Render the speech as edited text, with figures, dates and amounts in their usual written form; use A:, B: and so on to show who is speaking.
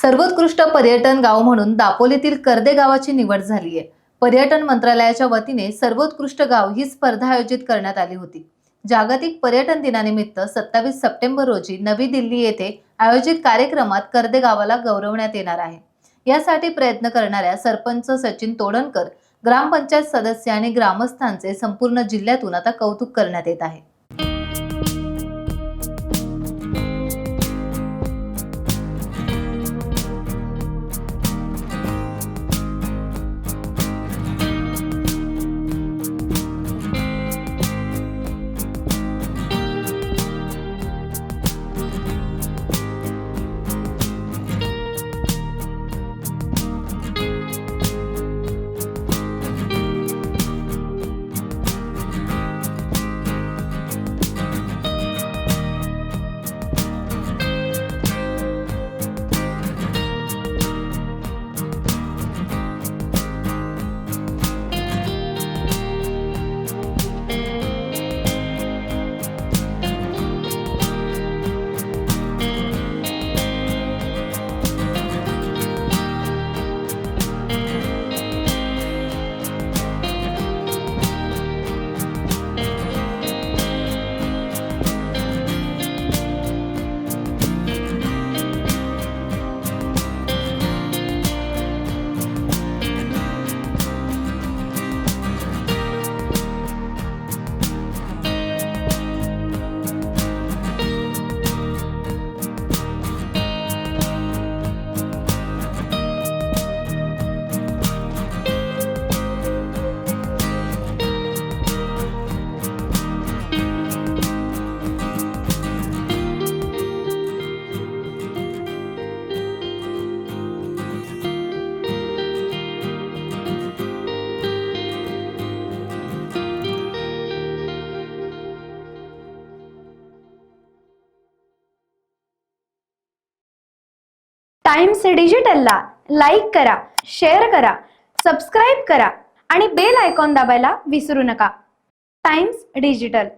A: सर्वोत्कृष्ट पर्यटन गाव म्हणून दापोलीतील कर्दे गावाची निवड झाली आहे। पर्यटन मंत्रालयाच्या वतीने सर्वोत्कृष्ट गाव ही स्पर्धा आयोजित करण्यात आली होती। जागतिक पर्यटन दिनानिमित्त 27 सप्टेंबर रोजी नवी दिल्ली येथे आयोजित कार्यक्रमात कर्दे गावाला गौरवण्यात येणार आहे। यासाठी प्रयत्न करणाऱ्या सरपंच सचिन तोडणकर, ग्रामपंचायत सदस्य आणि ग्रामस्थांचे संपूर्ण जिल्ह्यातून आता कौतुक करण्यात येत आहे।
B: टाइम्स डिजिटलला लाईक करा, शेअर करा, सबस्क्राईब करा आणि बेल आयकॉन दाबायला विसरू नका। Times digital.